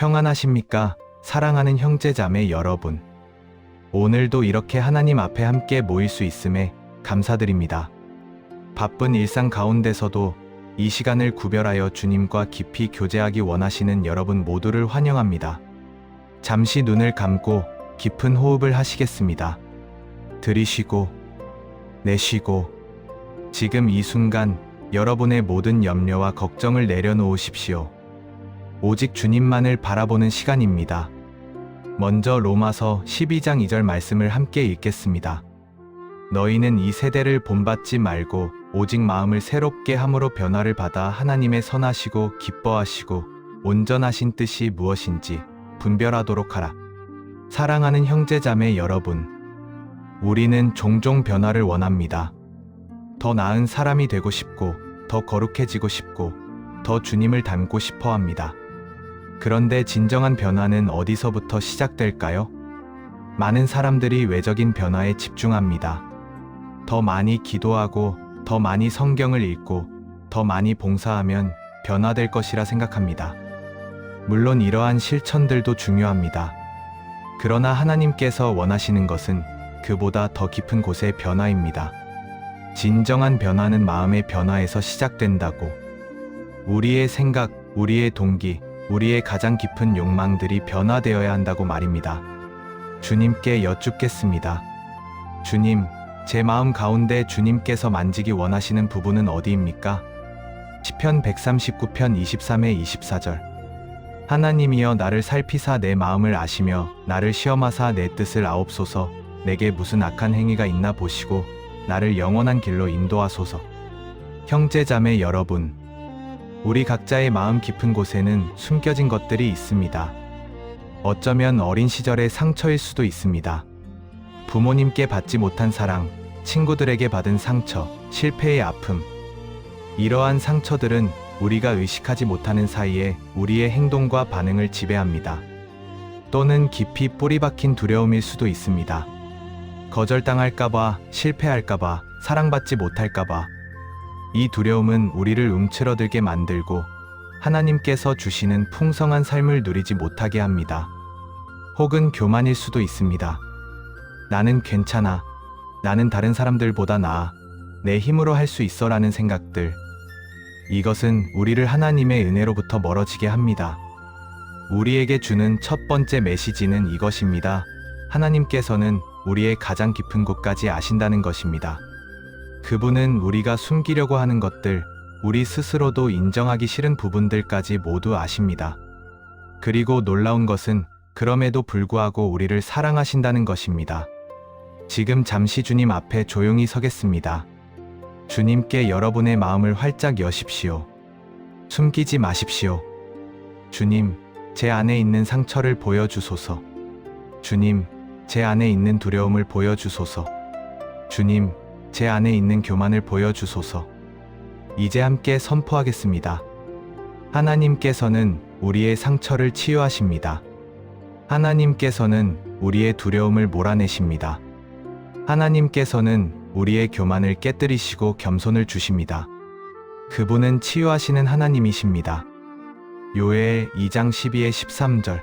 평안하십니까? 사랑하는 형제자매 여러분. 오늘도 이렇게 하나님 앞에 함께 모일 수 있음에 감사드립니다. 바쁜 일상 가운데서도 이 시간을 구별하여 주님과 깊이 교제하기 원하시는 여러분 모두를 환영합니다. 잠시 눈을 감고 깊은 호흡을 하시겠습니다. 들이쉬고 내쉬고 지금 이 순간 여러분의 모든 염려와 걱정을 내려놓으십시오. 오직 주님만을 바라보는 시간입니다. 먼저 로마서 12장 2절 말씀을 함께 읽겠습니다. 너희는 이 세대를 본받지 말고 오직 마음을 새롭게 함으로 변화를 받아 하나님의 선하시고 기뻐하시고 온전하신 뜻이 무엇인지 분별하도록 하라. 사랑하는 형제자매 여러분, 우리는 종종 변화를 원합니다. 더 나은 사람이 되고 싶고, 더 거룩해지고 싶고, 더 주님을 닮고 싶어 합니다. 그런데 진정한 변화는 어디서부터 시작될까요? 많은 사람들이 외적인 변화에 집중합니다. 더 많이 기도하고, 더 많이 성경을 읽고, 더 많이 봉사하면 변화될 것이라 생각합니다. 물론 이러한 실천들도 중요합니다. 그러나 하나님께서 원하시는 것은 그보다 더 깊은 곳의 변화입니다. 진정한 변화는 마음의 변화에서 시작된다고. 우리의 생각, 우리의 동기, 우리의 가장 깊은 욕망들이 변화되어야 한다고 말입니다. 주님께 여쭙겠습니다. 주님, 제 마음 가운데 주님께서 만지기 원하시는 부분은 어디입니까? 시편 139편 23회 24절. 하나님이여 나를 살피사 내 마음을 아시며 나를 시험하사 내 뜻을 아옵소서. 내게 무슨 악한 행위가 있나 보시고 나를 영원한 길로 인도하소서. 형제자매 여러분, 우리 각자의 마음 깊은 곳에는 숨겨진 것들이 있습니다. 어쩌면 어린 시절의 상처일 수도 있습니다. 부모님께 받지 못한 사랑, 친구들에게 받은 상처, 실패의 아픔. 이러한 상처들은 우리가 의식하지 못하는 사이에 우리의 행동과 반응을 지배합니다. 또는 깊이 뿌리 박힌 두려움일 수도 있습니다. 거절당할까봐, 실패할까봐, 사랑받지 못할까봐. 이 두려움은 우리를 움츠러들게 만들고 하나님께서 주시는 풍성한 삶을 누리지 못하게 합니다. 혹은 교만일 수도 있습니다. 나는 괜찮아. 나는 다른 사람들보다 나아. 내 힘으로 할 수 있어 라는 생각들. 이것은 우리를 하나님의 은혜로부터 멀어지게 합니다. 우리에게 주는 첫 번째 메시지는 이것입니다. 하나님께서는 우리의 가장 깊은 곳까지 아신다는 것입니다. 그분은 우리가 숨기려고 하는 것들, 우리 스스로도 인정하기 싫은 부분들까지 모두 아십니다. 그리고 놀라운 것은 그럼에도 불구하고 우리를 사랑하신다는 것입니다. 지금 잠시 주님 앞에 조용히 서겠습니다. 주님께 여러분의 마음을 활짝 여십시오. 숨기지 마십시오. 주님, 제 안에 있는 상처를 보여주소서. 주님, 제 안에 있는 두려움을 보여주소서. 주님, 제 안에 있는 교만을 보여주소서. 이제 함께 선포하겠습니다. 하나님께서는 우리의 상처를 치유하십니다. 하나님께서는 우리의 두려움을 몰아내십니다. 하나님께서는 우리의 교만을 깨뜨리시고 겸손을 주십니다. 그분은 치유하시는 하나님이십니다. 요엘 2장 12에 13절.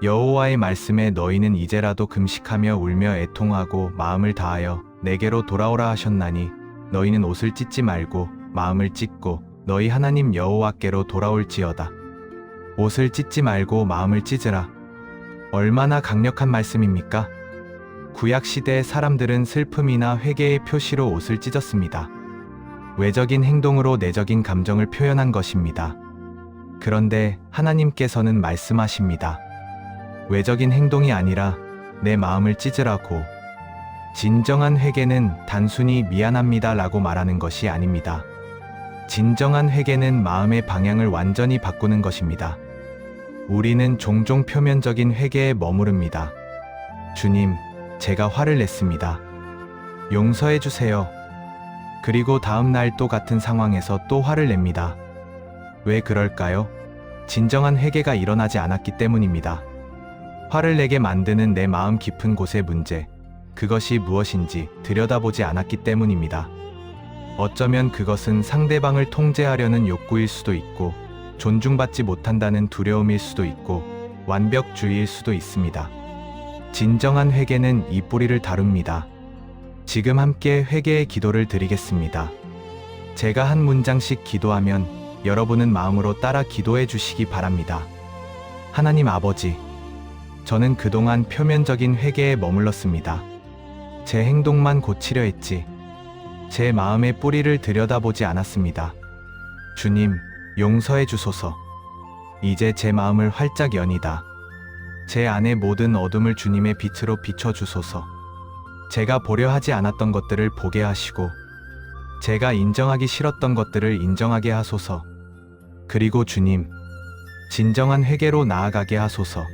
여호와의 말씀에 너희는 이제라도 금식하며 울며 애통하고 마음을 다하여 내게로 돌아오라 하셨나니 너희는 옷을 찢지 말고 마음을 찢고 너희 하나님 여호와께로 돌아올지어다. 옷을 찢지 말고 마음을 찢으라. 얼마나 강력한 말씀입니까? 구약시대의 사람들은 슬픔이나 회개의 표시로 옷을 찢었습니다. 외적인 행동으로 내적인 감정을 표현한 것입니다. 그런데 하나님께서는 말씀하십니다. 외적인 행동이 아니라 내 마음을 찢으라고. 진정한 회개는 단순히 미안합니다 라고 말하는 것이 아닙니다. 진정한 회개는 마음의 방향을 완전히 바꾸는 것입니다. 우리는 종종 표면적인 회개에 머무릅니다. 주님, 제가 화를 냈습니다. 용서해 주세요. 그리고 다음 날 또 같은 상황에서 또 화를 냅니다. 왜 그럴까요? 진정한 회개가 일어나지 않았기 때문입니다. 화를 내게 만드는 내 마음 깊은 곳의 문제, 그것이 무엇인지 들여다보지 않았기 때문입니다. 어쩌면 그것은 상대방을 통제하려는 욕구일 수도 있고, 존중받지 못한다는 두려움일 수도 있고 완벽주의일 수도 있습니다. 진정한 회개는 이 뿌리를 다룹니다. 지금 함께 회개의 기도를 드리겠습니다. 제가 한 문장씩 기도하면 여러분은 마음으로 따라 기도해 주시기 바랍니다. 하나님 아버지, 저는 그동안 표면적인 회개에 머물렀습니다. 제 행동만 고치려 했지, 제 마음의 뿌리를 들여다보지 않았습니다. 주님, 용서해 주소서. 이제 제 마음을 활짝 여니다. 제 안의 모든 어둠을 주님의 빛으로 비춰 주소서. 제가 보려 하지 않았던 것들을 보게 하시고, 제가 인정하기 싫었던 것들을 인정하게 하소서. 그리고 주님, 진정한 회개로 나아가게 하소서.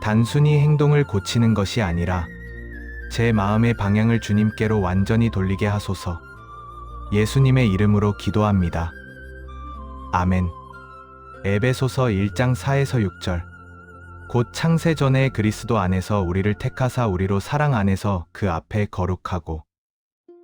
단순히 행동을 고치는 것이 아니라 제 마음의 방향을 주님께로 완전히 돌리게 하소서. 예수님의 이름으로 기도합니다. 아멘. 에베소서 1장 4에서 6절. 곧 창세 전에 그리스도 안에서 우리를 택하사 우리로 사랑 안에서 그 앞에 거룩하고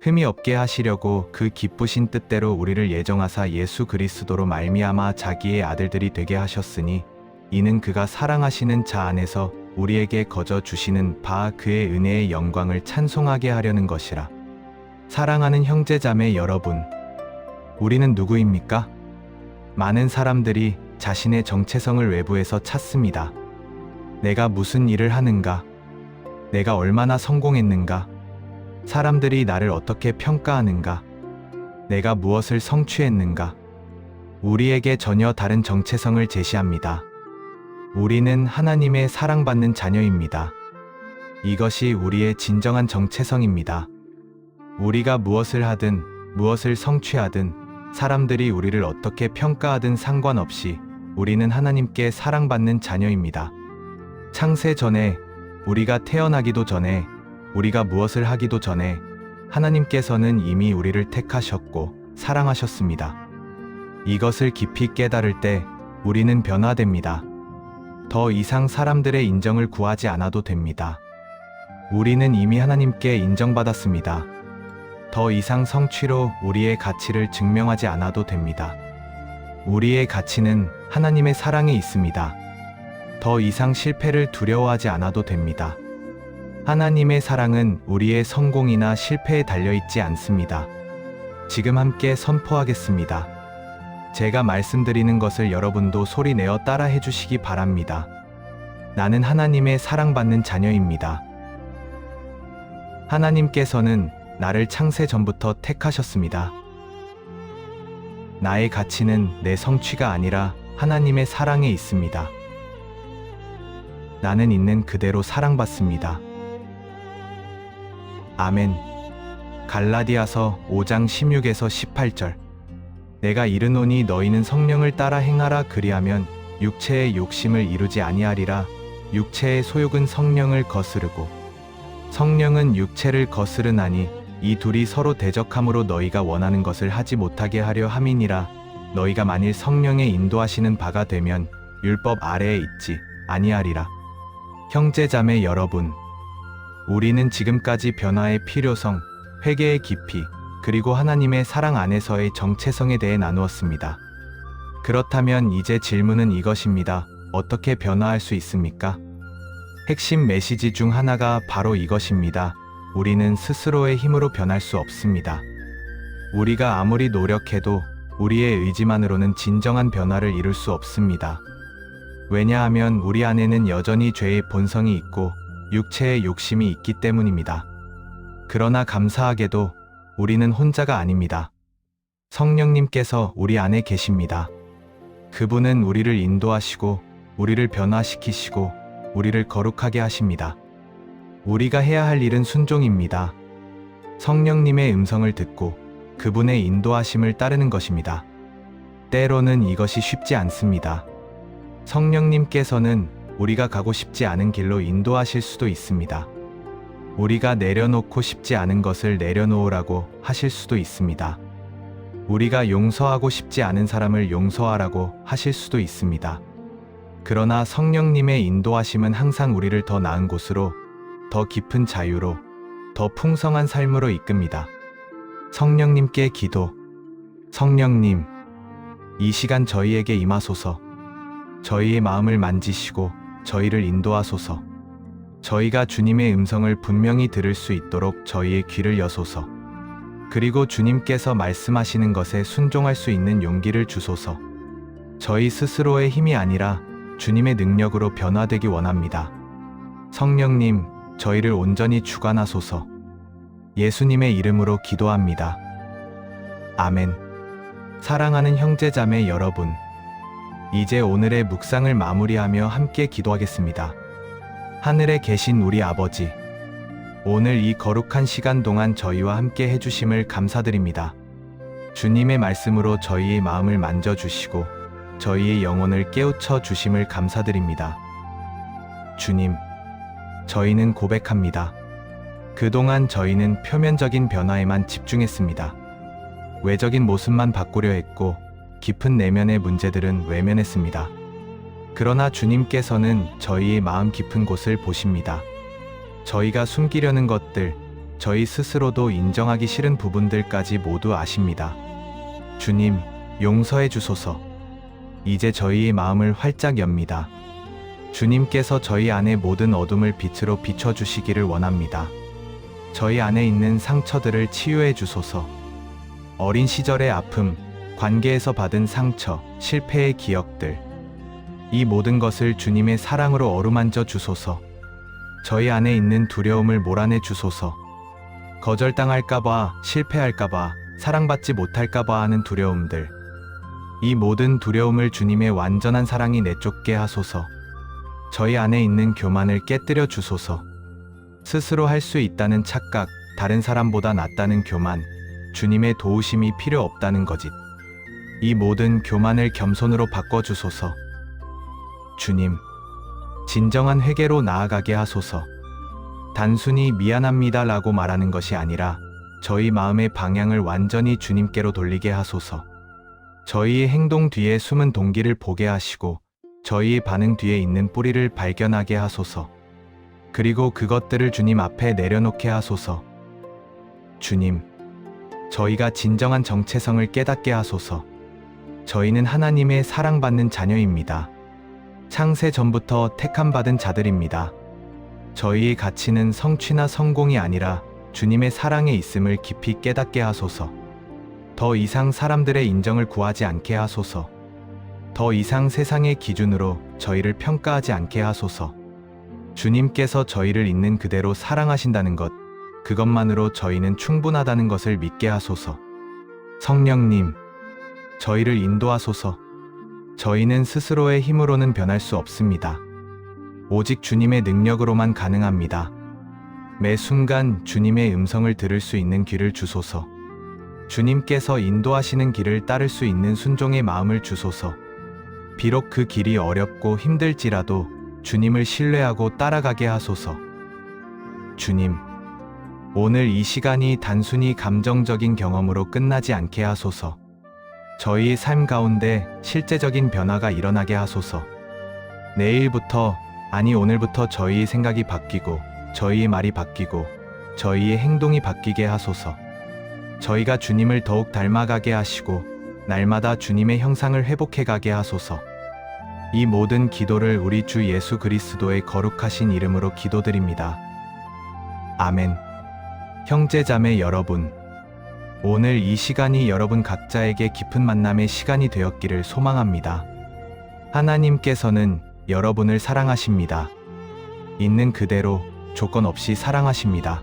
흠이 없게 하시려고 그 기쁘신 뜻대로 우리를 예정하사 예수 그리스도로 말미암아 자기의 아들들이 되게 하셨으니 이는 그가 사랑하시는 자 안에서 우리에게 거저 주시는 바 그의 은혜의 영광을 찬송하게 하려는 것이라. 사랑하는 형제자매 여러분, 우리는 누구입니까? 많은 사람들이 자신의 정체성을 외부에서 찾습니다. 내가 무슨 일을 하는가? 내가 얼마나 성공했는가? 사람들이 나를 어떻게 평가하는가? 내가 무엇을 성취했는가? 우리에게 전혀 다른 정체성을 제시합니다. 우리는 하나님의 사랑받는 자녀입니다. 이것이 우리의 진정한 정체성입니다. 우리가 무엇을 하든, 무엇을 성취하든, 사람들이 우리를 어떻게 평가하든 상관없이 우리는 하나님께 사랑받는 자녀입니다. 창세 전에, 우리가 태어나기도 전에, 우리가 무엇을 하기도 전에 하나님께서는 이미 우리를 택하셨고 사랑하셨습니다. 이것을 깊이 깨달을 때 우리는 변화됩니다. 더 이상 사람들의 인정을 구하지 않아도 됩니다. 우리는 이미 하나님께 인정받았습니다. 더 이상 성취로 우리의 가치를 증명하지 않아도 됩니다. 우리의 가치는 하나님의 사랑에 있습니다. 더 이상 실패를 두려워하지 않아도 됩니다. 하나님의 사랑은 우리의 성공이나 실패에 달려있지 않습니다. 지금 함께 선포하겠습니다. 제가 말씀드리는 것을 여러분도 소리내어 따라 해주시기 바랍니다. 나는 하나님의 사랑받는 자녀입니다. 하나님께서는 나를 창세 전부터 택하셨습니다. 나의 가치는 내 성취가 아니라 하나님의 사랑에 있습니다. 나는 있는 그대로 사랑받습니다. 아멘. 갈라디아서 5장 16에서 18절. 내가 이르노니 너희는 성령을 따라 행하라 그리하면 육체의 욕심을 이루지 아니하리라. 육체의 소욕은 성령을 거스르고 성령은 육체를 거스르나니 이 둘이 서로 대적함으로 너희가 원하는 것을 하지 못하게 하려 함이니라. 너희가 만일 성령의 인도하시는 바가 되면 율법 아래에 있지 아니하리라. 형제자매 여러분, 우리는 지금까지 변화의 필요성, 회개의 깊이, 그리고 하나님의 사랑 안에서의 정체성에 대해 나누었습니다. 그렇다면 이제 질문은 이것입니다. 어떻게 변화할 수 있습니까? 핵심 메시지 중 하나가 바로 이것입니다. 우리는 스스로의 힘으로 변할 수 없습니다. 우리가 아무리 노력해도 우리의 의지만으로는 진정한 변화를 이룰 수 없습니다. 왜냐하면 우리 안에는 여전히 죄의 본성이 있고 육체의 욕심이 있기 때문입니다. 그러나 감사하게도 우리는 혼자가 아닙니다. 성령님께서 우리 안에 계십니다. 그분은 우리를 인도하시고 우리를 변화시키시고 우리를 거룩하게 하십니다. 우리가 해야 할 일은 순종입니다. 성령님의 음성을 듣고 그분의 인도하심을 따르는 것입니다. 때로는 이것이 쉽지 않습니다. 성령님께서는 우리가 가고 싶지 않은 길로 인도하실 수도 있습니다. 우리가 내려놓고 싶지 않은 것을 내려놓으라고 하실 수도 있습니다. 우리가 용서하고 싶지 않은 사람을 용서하라고 하실 수도 있습니다. 그러나 성령님의 인도하심은 항상 우리를 더 나은 곳으로, 더 깊은 자유로, 더 풍성한 삶으로 이끕니다. 성령님께 기도. 성령님, 이 시간 저희에게 임하소서. 저희의 마음을 만지시고 저희를 인도하소서. 저희가 주님의 음성을 분명히 들을 수 있도록 저희의 귀를 여소서. 그리고 주님께서 말씀하시는 것에 순종할 수 있는 용기를 주소서. 저희 스스로의 힘이 아니라 주님의 능력으로 변화되기 원합니다. 성령님, 저희를 온전히 주관하소서. 예수님의 이름으로 기도합니다. 아멘. 사랑하는 형제자매 여러분, 이제 오늘의 묵상을 마무리하며 함께 기도하겠습니다. 하늘에 계신 우리 아버지, 오늘 이 거룩한 시간 동안 저희와 함께 해주심을 감사드립니다. 주님의 말씀으로 저희의 마음을 만져주시고 저희의 영혼을 깨우쳐 주심을 감사드립니다. 주님, 저희는 고백합니다. 그동안 저희는 표면적인 변화에만 집중했습니다. 외적인 모습만 바꾸려 했고 깊은 내면의 문제들은 외면했습니다. 그러나 주님께서는 저희의 마음 깊은 곳을 보십니다. 저희가 숨기려는 것들, 저희 스스로도 인정하기 싫은 부분들까지 모두 아십니다. 주님, 용서해 주소서. 이제 저희의 마음을 활짝 엽니다. 주님께서 저희 안의 모든 어둠을 빛으로 비춰주시기를 원합니다. 저희 안에 있는 상처들을 치유해 주소서. 어린 시절의 아픔, 관계에서 받은 상처, 실패의 기억들, 이 모든 것을 주님의 사랑으로 어루만져 주소서. 저희 안에 있는 두려움을 몰아내 주소서. 거절당할까봐, 실패할까봐, 사랑받지 못할까봐 하는 두려움들, 이 모든 두려움을 주님의 완전한 사랑이 내쫓게 하소서. 저희 안에 있는 교만을 깨뜨려 주소서. 스스로 할 수 있다는 착각, 다른 사람보다 낫다는 교만, 주님의 도우심이 필요 없다는 거짓, 이 모든 교만을 겸손으로 바꿔주소서. 주님, 진정한 회개로 나아가게 하소서. 단순히 미안합니다 라고 말하는 것이 아니라 저희 마음의 방향을 완전히 주님께로 돌리게 하소서. 저희의 행동 뒤에 숨은 동기를 보게 하시고 저희의 반응 뒤에 있는 뿌리를 발견하게 하소서. 그리고 그것들을 주님 앞에 내려놓게 하소서. 주님, 저희가 진정한 정체성을 깨닫게 하소서. 저희는 하나님의 사랑받는 자녀입니다. 창세 전부터 택함받은 자들입니다. 저희의 가치는 성취나 성공이 아니라 주님의 사랑에 있음을 깊이 깨닫게 하소서. 더 이상 사람들의 인정을 구하지 않게 하소서. 더 이상 세상의 기준으로 저희를 평가하지 않게 하소서. 주님께서 저희를 있는 그대로 사랑하신다는 것, 그것만으로 저희는 충분하다는 것을 믿게 하소서. 성령님, 저희를 인도하소서. 저희는 스스로의 힘으로는 변할 수 없습니다. 오직 주님의 능력으로만 가능합니다. 매 순간 주님의 음성을 들을 수 있는 귀를 주소서. 주님께서 인도하시는 길을 따를 수 있는 순종의 마음을 주소서. 비록 그 길이 어렵고 힘들지라도 주님을 신뢰하고 따라가게 하소서. 주님, 오늘 이 시간이 단순히 감정적인 경험으로 끝나지 않게 하소서. 저희의 삶 가운데 실제적인 변화가 일어나게 하소서. 내일부터, 아니 오늘부터 저희의 생각이 바뀌고 저희의 말이 바뀌고 저희의 행동이 바뀌게 하소서. 저희가 주님을 더욱 닮아가게 하시고 날마다 주님의 형상을 회복해가게 하소서. 이 모든 기도를 우리 주 예수 그리스도의 거룩하신 이름으로 기도드립니다. 아멘. 형제자매 여러분, 오늘 이 시간이 여러분 각자에게 깊은 만남의 시간이 되었기를 소망합니다. 하나님께서는 여러분을 사랑하십니다. 있는 그대로 조건 없이 사랑하십니다.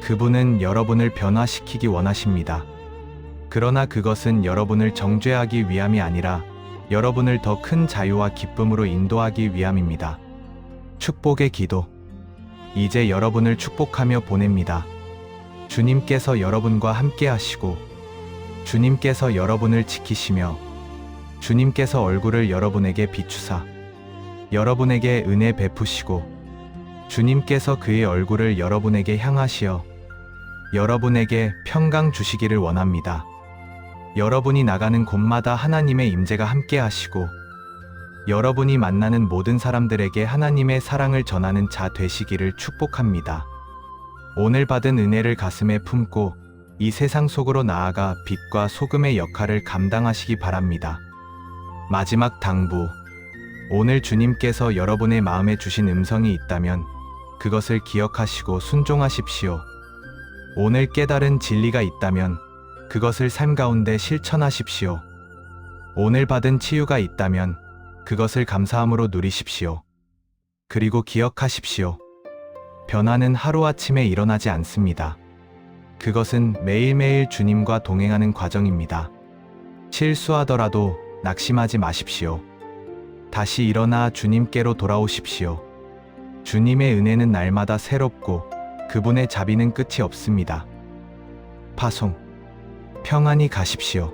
그분은 여러분을 변화시키기 원하십니다. 그러나 그것은 여러분을 정죄하기 위함이 아니라 여러분을 더 큰 자유와 기쁨으로 인도하기 위함입니다. 축복의 기도. 이제 여러분을 축복하며 보냅니다. 주님께서 여러분과 함께 하시고 주님께서 여러분을 지키시며 주님께서 얼굴을 여러분에게 비추사 여러분에게 은혜 베푸시고 주님께서 그의 얼굴을 여러분에게 향하시어 여러분에게 평강 주시기를 원합니다. 여러분이 나가는 곳마다 하나님의 임재가 함께 하시고 여러분이 만나는 모든 사람들에게 하나님의 사랑을 전하는 자 되시기를 축복합니다. 오늘 받은 은혜를 가슴에 품고 이 세상 속으로 나아가 빛과 소금의 역할을 감당하시기 바랍니다. 마지막 당부. 오늘 주님께서 여러분의 마음에 주신 음성이 있다면 그것을 기억하시고 순종하십시오. 오늘 깨달은 진리가 있다면 그것을 삶 가운데 실천하십시오. 오늘 받은 치유가 있다면 그것을 감사함으로 누리십시오. 그리고 기억하십시오. 변화는 하루아침에 일어나지 않습니다. 그것은 매일매일 주님과 동행하는 과정입니다. 실수하더라도 낙심하지 마십시오. 다시 일어나 주님께로 돌아오십시오. 주님의 은혜는 날마다 새롭고 그분의 자비는 끝이 없습니다. 파송. 평안히 가십시오.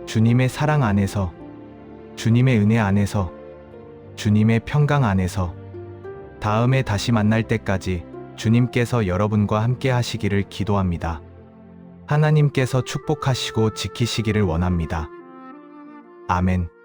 주님의 사랑 안에서, 주님의 은혜 안에서, 주님의 평강 안에서. 다음에 다시 만날 때까지 주님께서 여러분과 함께 하시기를 기도합니다. 하나님께서 축복하시고 지키시기를 원합니다. 아멘.